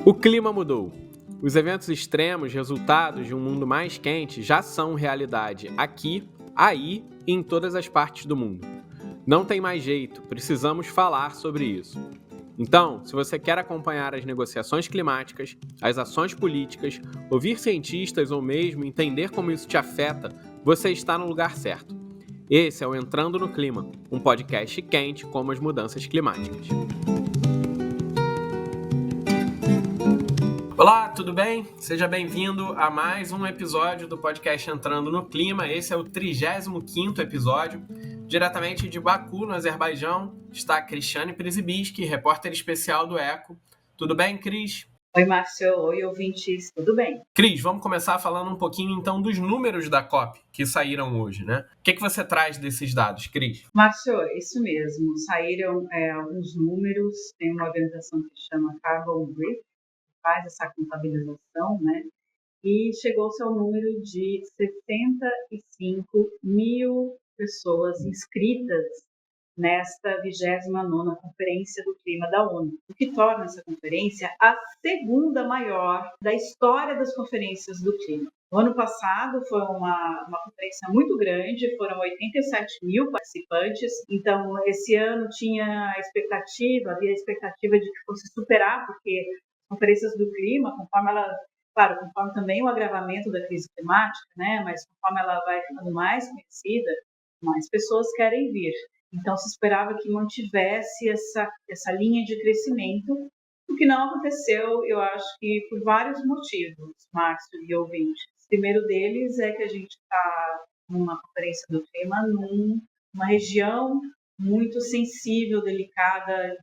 O clima mudou. Os eventos extremos, resultados de um mundo mais quente, já são realidade aqui, aí e em todas as partes do mundo. Não tem mais jeito, precisamos falar sobre isso. Então, se você quer acompanhar as negociações climáticas, as ações políticas, ouvir cientistas ou mesmo entender como isso te afeta, você está no lugar certo. Esse é o Entrando no Clima, um podcast quente como as mudanças climáticas. Olá, tudo bem? Seja bem-vindo a mais um episódio do podcast Entrando no Clima. Esse é o 35º episódio. Diretamente de Baku, no Azerbaijão, está a Cristiane Przybyski, repórter especial do Eco. Tudo bem, Cris? Oi, Márcio. Oi, ouvintes. Tudo bem? Cris, vamos começar falando um pouquinho, então, dos números da COP que saíram hoje, né? O que você traz desses dados, Cris? Márcio, isso mesmo. Saíram alguns números. Tem uma organização que se chama Carbon Brief, que faz essa contabilização, né? E chegou-se ao número de 75 mil pessoas inscritas nesta 29ª Conferência do Clima da ONU, o que torna essa conferência a segunda maior da história das conferências do clima. O ano passado foi uma conferência muito grande, foram 87 mil participantes, então esse ano havia a expectativa de que fosse superar, porque as conferências do clima, conforme também o agravamento da crise climática, né, mas conforme ela vai ficando mais conhecida, mais pessoas querem vir. Então, se esperava que mantivesse essa linha de crescimento, o que não aconteceu, eu acho que por vários motivos, Márcio e ouvintes. O primeiro deles é que a gente está numa conferência do clima numa região muito sensível, delicada,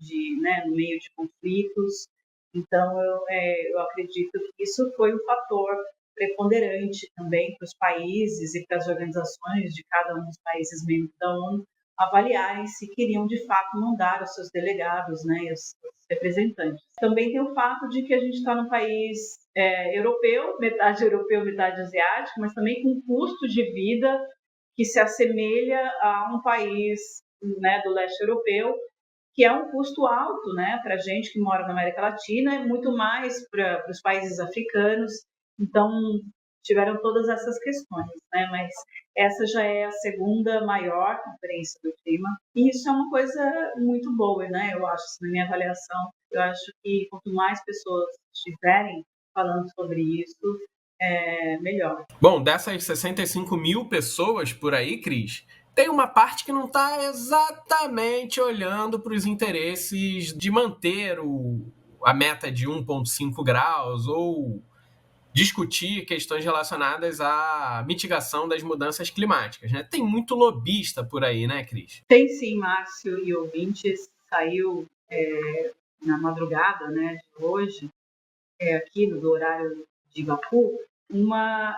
no meio de conflitos. Então, eu acredito que isso foi um fator preponderante também para os países e para as organizações de cada um dos países membros da ONU avaliarem se queriam de fato mandar os seus delegados, né, os representantes. Também tem o fato de que a gente está num país europeu, metade asiático, mas também com um custo de vida que se assemelha a um país, né, do leste europeu, que é um custo alto, né, para a gente que mora na América Latina, e muito mais para os países africanos. Então, tiveram todas essas questões, né? Mas essa já é a segunda maior conferência do clima, e isso é uma coisa muito boa, né? Eu acho, na minha avaliação, eu acho que quanto mais pessoas estiverem falando sobre isso, melhor. Bom, dessas 65 mil pessoas por aí, Cris, tem uma parte que não está exatamente olhando para os interesses de manter a meta de 1,5 graus ou discutir questões relacionadas à mitigação das mudanças climáticas, né? Tem muito lobista por aí, né, Cris? Tem sim, Márcio e ouvintes. Saiu na madrugada, né, de hoje, aqui no horário de Baku, um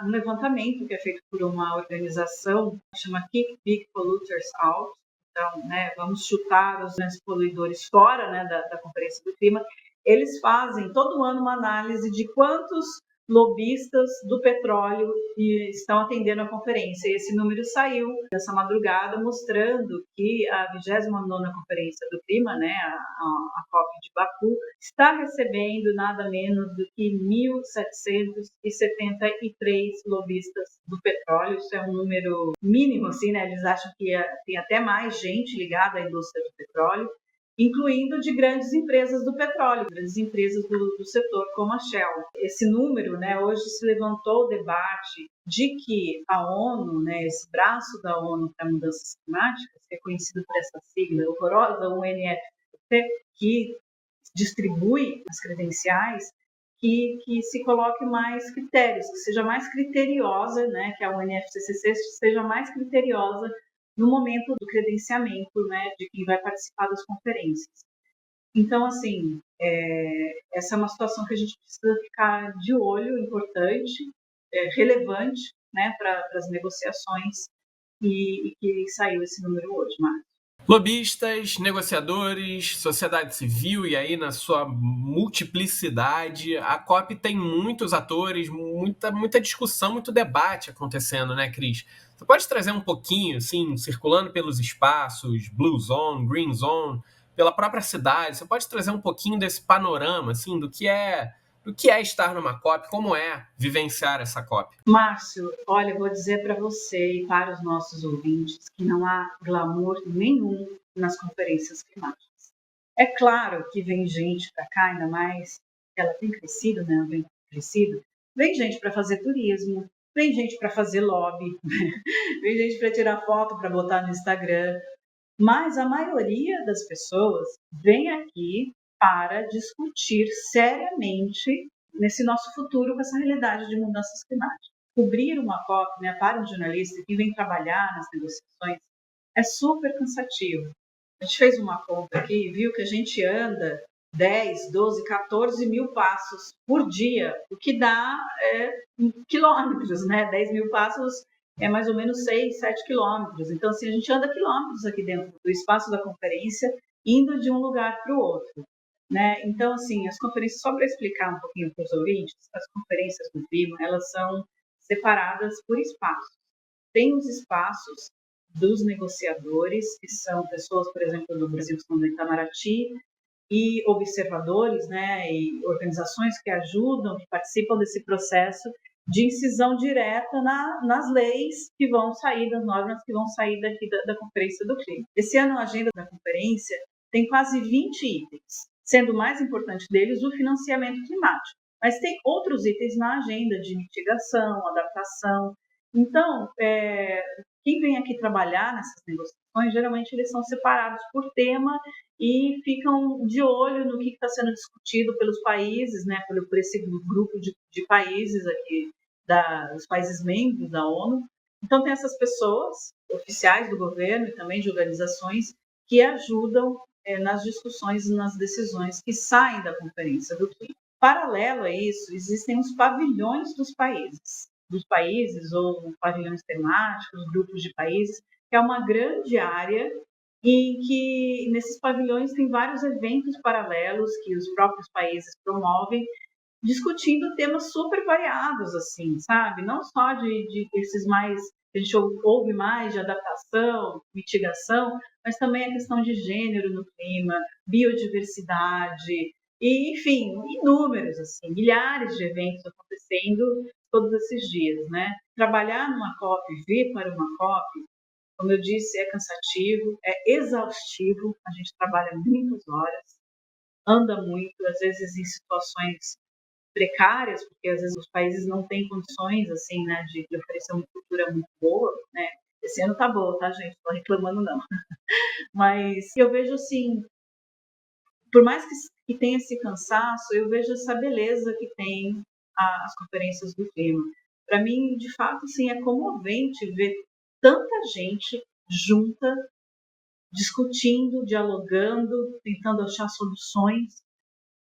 levantamento que é feito por uma organização que chama Kick Big Polluters Out. Então, né, vamos chutar os grandes poluidores fora, né, da Conferência do Clima. Eles fazem todo ano uma análise de quantos lobistas do petróleo estão atendendo a conferência. E esse número saiu nessa madrugada, mostrando que a 29ª Conferência do Clima, né, a COP de Baku, está recebendo nada menos do que 1.773 lobistas do petróleo. Isso é um número mínimo, assim, né? Eles acham que tem até mais gente ligada à indústria do petróleo, incluindo de grandes empresas do petróleo, grandes empresas do setor, como a Shell. Esse número, né, hoje se levantou o debate de que a ONU, né, esse braço da ONU para mudanças climáticas, que é conhecido por essa sigla horrorosa, UNFCCC, que distribui as credenciais, que se coloque mais critérios, que seja mais criteriosa, né, que a UNFCCC seja mais criteriosa no momento do credenciamento, né, de quem vai participar das conferências. Então, assim, essa é uma situação que a gente precisa ficar de olho, importante, relevante, né, para as negociações, e que saiu esse número hoje, Marcos. Lobistas, negociadores, sociedade civil, e aí na sua multiplicidade, a COP tem muitos atores, muita discussão, muito debate acontecendo, né, Cris? Você pode trazer um pouquinho, assim, circulando pelos espaços, Blue Zone, Green Zone, pela própria cidade, você pode trazer um pouquinho desse panorama, assim, do que é O que é estar numa COP? Como é vivenciar essa COP? Márcio, olha, eu vou dizer para você e para os nossos ouvintes que não há glamour nenhum nas conferências climáticas. É claro que vem gente para cá, ainda mais que ela tem crescido, né? Vem gente para fazer turismo, vem gente para fazer lobby, vem gente para tirar foto para botar no Instagram, mas a maioria das pessoas vem aqui para discutir seriamente nesse nosso futuro com essa realidade de mudanças climáticas. Cobrir uma COP, né, para um jornalista que vem trabalhar nas negociações é super cansativo. A gente fez uma conta aqui e viu que a gente anda 10, 12, 14 mil passos por dia, o que dá quilômetros, né? 10 mil passos é mais ou menos 6, 7 quilômetros. Então, assim, a gente anda quilômetros aqui dentro do espaço da conferência, indo de um lugar para o outro. Né? Então, assim, as conferências, só para explicar um pouquinho para os ouvintes, as conferências do clima, elas são separadas por espaços. Tem os espaços dos negociadores, que são pessoas, por exemplo, do Brasil, que estão no Itamaraty, e observadores, né, e organizações que ajudam, que participam desse processo de incisão direta nas leis que vão sair, das normas que vão sair daqui da Conferência do Clima. Esse ano a agenda da conferência tem quase 20 itens, sendo o mais importante deles o financiamento climático. Mas tem outros itens na agenda de mitigação, adaptação. Então, quem vem aqui trabalhar nessas negociações, geralmente eles são separados por tema e ficam de olho no que está sendo discutido pelos países, né, por esse grupo de países aqui, dos países membros da ONU. Então, tem essas pessoas, oficiais do governo e também de organizações, que ajudam nas discussões e nas decisões que saem da Conferência do Clima. Paralelo a isso, existem os pavilhões dos países ou pavilhões temáticos, grupos de países, que é uma grande área em que nesses pavilhões tem vários eventos paralelos que os próprios países promovem, discutindo temas super variados, assim, sabe? Não só de esses mais, que a gente ouve mais, de adaptação, mitigação, mas também a questão de gênero no clima, biodiversidade, e, enfim, inúmeros, assim, milhares de eventos acontecendo todos esses dias, né? Trabalhar numa COP, vir para uma COP, como eu disse, é cansativo, é exaustivo, a gente trabalha muitas horas, anda muito, às vezes em situações precárias, porque às vezes os países não têm condições, assim, né, de oferecer uma cultura muito boa, né? Esse ano tá bom, tá, gente? Não tô reclamando, não. Mas eu vejo, assim, por mais que tenha esse cansaço, eu vejo essa beleza que tem as conferências do clima. Para mim, de fato, assim, é comovente ver tanta gente junta, discutindo, dialogando, tentando achar soluções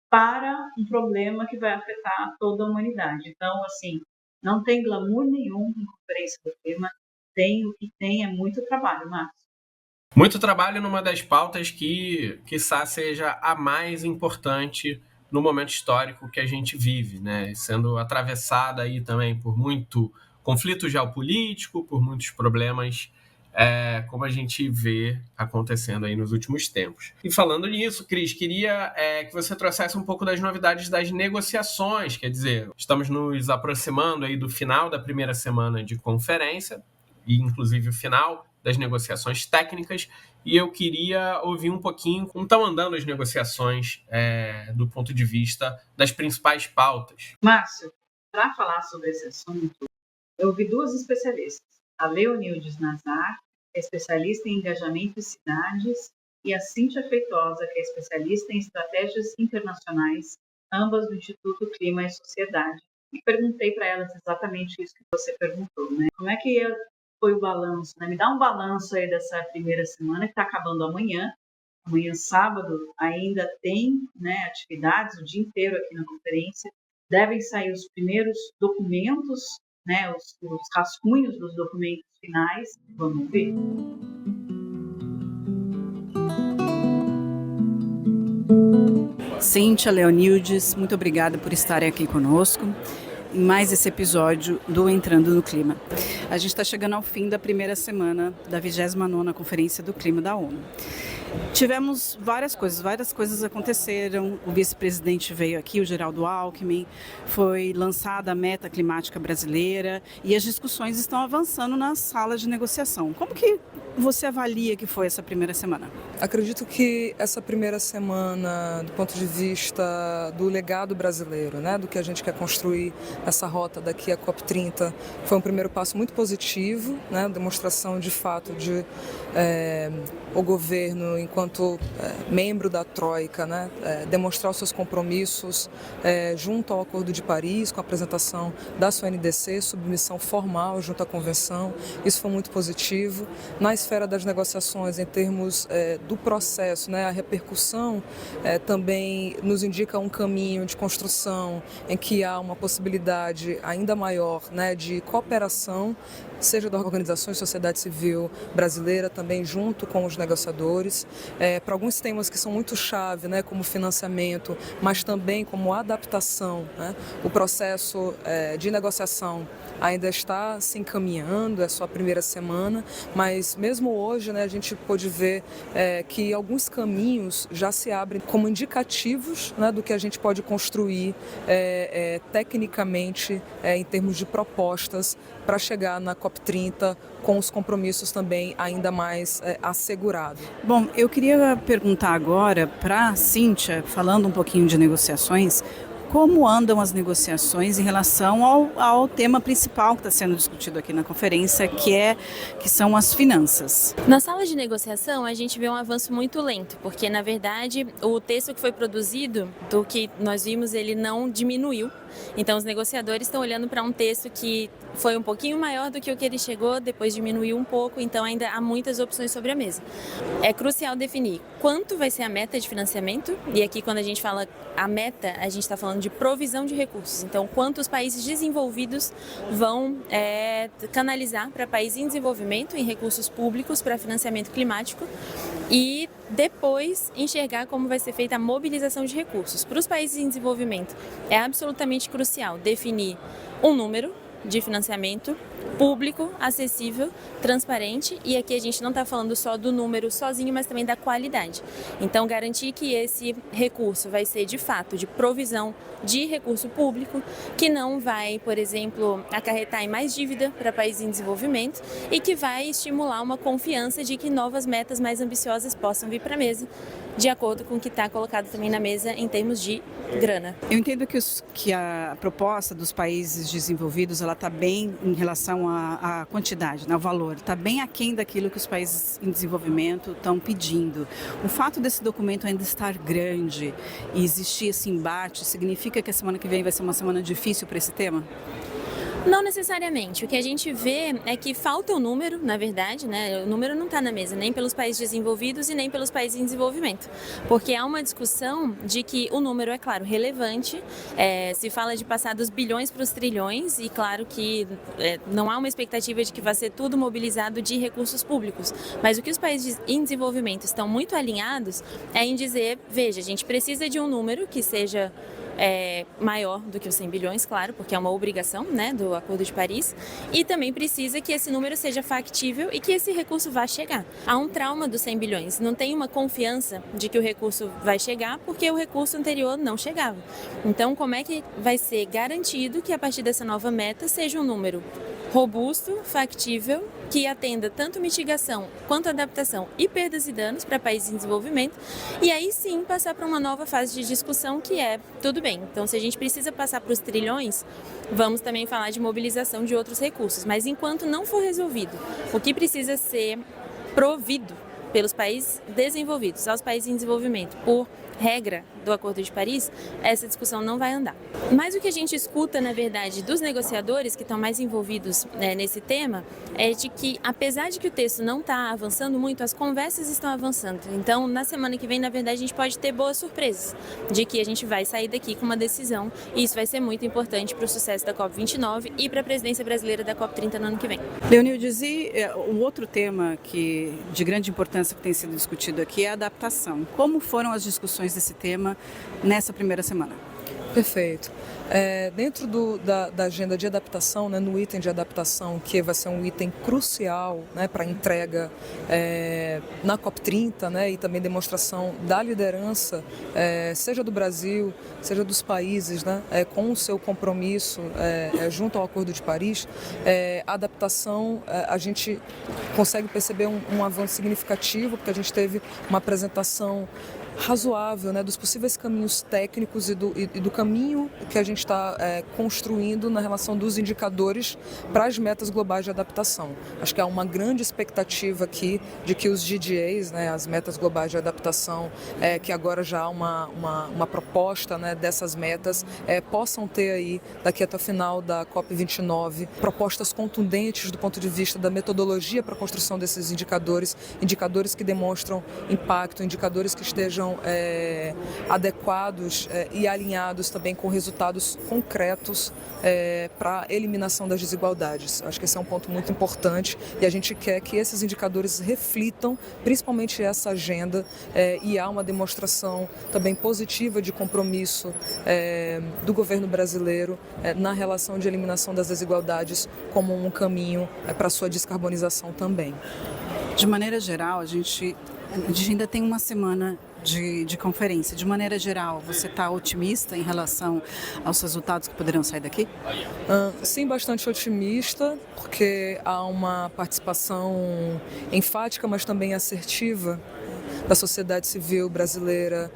para um problema que vai afetar toda a humanidade. Então, assim, não tem glamour nenhum em conferência do clima, o que tem é muito trabalho, Marcos. Muito trabalho numa das pautas que, quiçá, seja a mais importante no momento histórico que a gente vive, né? Sendo atravessada aí também por muito conflito geopolítico, por muitos problemas, como a gente vê acontecendo aí nos últimos tempos. E falando nisso, Cris, queria que você trouxesse um pouco das novidades das negociações, quer dizer, estamos nos aproximando aí do final da primeira semana de conferência, e inclusive o final das negociações técnicas, e eu queria ouvir um pouquinho como estão andando as negociações do ponto de vista das principais pautas. Márcio, para falar sobre esse assunto, eu ouvi duas especialistas, a Leonildes Nazar, que é especialista em engajamento e cidades, e a Cíntia Feitosa, que é especialista em estratégias internacionais, ambas do Instituto Clima e Sociedade. E perguntei para elas exatamente isso que você perguntou, né? Como é que foi o balanço, né? Me dá um balanço aí dessa primeira semana que está acabando amanhã. Amanhã, sábado, ainda tem, né, atividades o dia inteiro aqui na conferência. Devem sair os primeiros documentos, né, os rascunhos dos documentos finais. Vamos ver. Cíntia, Leonildes, muito obrigada por estarem aqui conosco em mais esse episódio do Entrando no Clima. A gente está chegando ao fim da primeira semana da 29ª Conferência do Clima da ONU. Tivemos várias coisas aconteceram. O vice-presidente veio aqui, o Geraldo Alckmin, foi lançada a meta climática brasileira e as discussões estão avançando nas salas de negociação. Como que você avalia que foi essa primeira semana? Acredito que essa primeira semana, do ponto de vista do legado brasileiro, né, do que a gente quer construir essa rota daqui à COP30, foi um primeiro passo muito positivo, né, demonstração de fato de o governo, enquanto membro da Troika, né, demonstrar os seus compromissos junto ao Acordo de Paris, com a apresentação da sua NDC, submissão formal junto à Convenção. Isso foi muito positivo. Na esfera das negociações, em termos do processo, né, a repercussão também nos indica um caminho de construção em que há uma possibilidade ainda maior, né, de cooperação, seja das organizações de sociedade civil brasileira, também junto com os negociadores, para alguns temas que são muito chave, né, como financiamento, mas também como adaptação, né? O processo de negociação ainda está se encaminhando, é só a primeira semana, mas mesmo hoje, né, a gente pôde ver que alguns caminhos já se abrem como indicativos, né, do que a gente pode construir tecnicamente em termos de propostas para chegar na COP30 com os compromissos também ainda mais assegurados. Bom, eu queria perguntar agora para a Cíntia, falando um pouquinho de negociações, como andam as negociações em relação ao tema principal que está sendo discutido aqui na conferência, que são as finanças? Na sala de negociação, a gente vê um avanço muito lento, porque, na verdade, o texto que foi produzido, do que nós vimos, ele não diminuiu. Então, os negociadores estão olhando para um texto que foi um pouquinho maior do que o que ele chegou, depois diminuiu um pouco, então ainda há muitas opções sobre a mesa. É crucial definir quanto vai ser a meta de financiamento, e aqui quando a gente fala a meta, a gente está falando de provisão de recursos. Então, quanto os países desenvolvidos vão canalizar para países em desenvolvimento em recursos públicos para financiamento climático e depois enxergar como vai ser feita a mobilização de recursos. Para os países em desenvolvimento, é absolutamente crucial definir um número de financiamento público, acessível, transparente, e aqui a gente não está falando só do número sozinho, mas também da qualidade. Então, garantir que esse recurso vai ser, de fato, de provisão de recurso público, que não vai, por exemplo, acarretar em mais dívida para países em desenvolvimento e que vai estimular uma confiança de que novas metas mais ambiciosas possam vir para a mesa, de acordo com o que está colocado também na mesa em termos de grana. Eu entendo que a proposta dos países desenvolvidos ela está bem em relação à quantidade, né, ao valor, está bem aquém daquilo que os países em desenvolvimento estão pedindo. O fato desse documento ainda estar grande e existir esse embate, significa que a semana que vem vai ser uma semana difícil para esse tema? Não necessariamente. O que a gente vê é que falta o número, na verdade, né? O número não está na mesa, nem pelos países desenvolvidos e nem pelos países em desenvolvimento. Porque há uma discussão de que o número é, claro, relevante, se fala de passar dos bilhões para os trilhões e, claro, que não há uma expectativa de que vai ser tudo mobilizado de recursos públicos. Mas o que os países em desenvolvimento estão muito alinhados é em dizer, veja, a gente precisa de um número que seja maior do que os 100 bilhões, claro, porque é uma obrigação, né, do Acordo de Paris, e também precisa que esse número seja factível e que esse recurso vá chegar. Há um trauma dos 100 bilhões, não tem uma confiança de que o recurso vai chegar porque o recurso anterior não chegava. Então, como é que vai ser garantido que a partir dessa nova meta seja um número robusto, factível, que atenda tanto mitigação quanto adaptação e perdas e danos para países em desenvolvimento, e aí sim passar para uma nova fase de discussão que é, tudo bem, então se a gente precisa passar para os trilhões, vamos também falar de mobilização de outros recursos, mas enquanto não for resolvido o que precisa ser provido pelos países desenvolvidos aos países em desenvolvimento por regra do Acordo de Paris, essa discussão não vai andar. Mas o que a gente escuta, na verdade, dos negociadores que estão mais envolvidos nesse tema é de que, apesar de que o texto não está avançando muito, as conversas estão avançando. Então, na semana que vem, na verdade, a gente pode ter boas surpresas de que a gente vai sair daqui com uma decisão e isso vai ser muito importante para o sucesso da COP29 e para a presidência brasileira da COP30 no ano que vem. Leonildes, e o outro tema de grande importância que tem sido discutido aqui é a adaptação. Como foram as discussões desse tema nessa primeira semana? Perfeito. Dentro da agenda de adaptação, né, no item de adaptação, que vai ser um item crucial, né, para entrega na COP30, né, e também demonstração da liderança, seja do Brasil, seja dos países, né, com o seu compromisso junto ao Acordo de Paris, a adaptação, a gente consegue perceber um avanço significativo, porque a gente teve uma apresentação razoável, né, dos possíveis caminhos técnicos e do caminho que a gente está construindo na relação dos indicadores para as metas globais de adaptação. Acho que há uma grande expectativa aqui de que os GDAs, né, as metas globais de adaptação, que agora já há uma proposta, né, dessas metas, possam ter aí, daqui até o final da COP29, propostas contundentes do ponto de vista da metodologia para a construção desses indicadores que demonstram impacto, indicadores que estejam adequados e alinhados também com resultados concretos para a eliminação das desigualdades. Acho que esse é um ponto muito importante e a gente quer que esses indicadores reflitam principalmente essa agenda e há uma demonstração também positiva de compromisso do governo brasileiro na relação de eliminação das desigualdades como um caminho para a sua descarbonização também. De maneira geral, a gente ainda tem uma semana de conferência. De maneira geral, você está otimista em relação aos resultados que poderão sair daqui? Sim, bastante otimista, porque há uma participação enfática, mas também assertiva da sociedade civil brasileira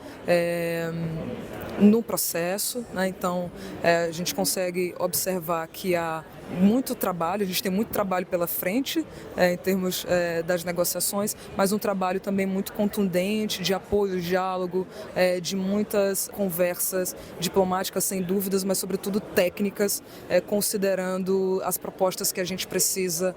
no processo, né? Então, a gente consegue observar que há muito trabalho, a gente tem muito trabalho pela frente em termos das negociações, mas um trabalho também muito contundente, de apoio, diálogo, de muitas conversas diplomáticas sem dúvidas, mas sobretudo técnicas, considerando as propostas que a gente precisa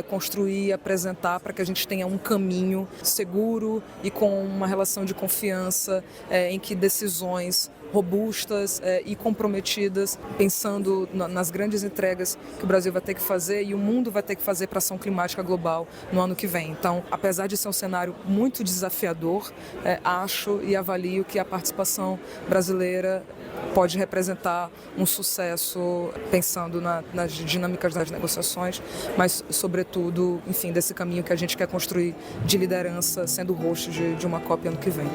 construir e apresentar para que a gente tenha um caminho seguro e com uma relação de confiança em que decisões robustas e comprometidas, pensando nas grandes entregas que o Brasil vai ter que fazer e o mundo vai ter que fazer para a ação climática global no ano que vem. Então, apesar de ser um cenário muito desafiador, acho e avalio que a participação brasileira pode representar um sucesso pensando nas dinâmicas das negociações, mas, sobretudo, enfim, desse caminho que a gente quer construir de liderança, sendo host de uma COP ano que vem.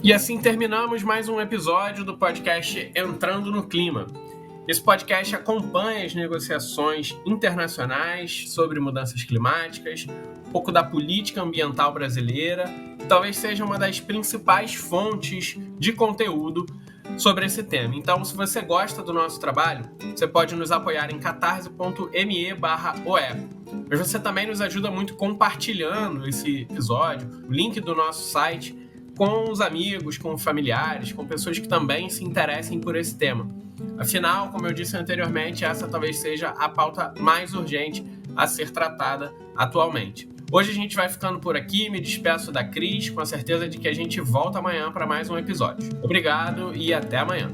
E assim terminamos mais um episódio do podcast Entrando no Clima. Esse podcast acompanha as negociações internacionais sobre mudanças climáticas, um pouco da política ambiental brasileira, e talvez seja uma das principais fontes de conteúdo sobre esse tema. Então, se você gosta do nosso trabalho, você pode nos apoiar em catarse.me/oeco. Mas você também nos ajuda muito compartilhando esse episódio, o link do nosso site, com os amigos, com familiares, com pessoas que também se interessem por esse tema. Afinal, como eu disse anteriormente, essa talvez seja a pauta mais urgente a ser tratada atualmente. Hoje a gente vai ficando por aqui, me despeço da Cris, com a certeza de que a gente volta amanhã para mais um episódio. Obrigado e até amanhã.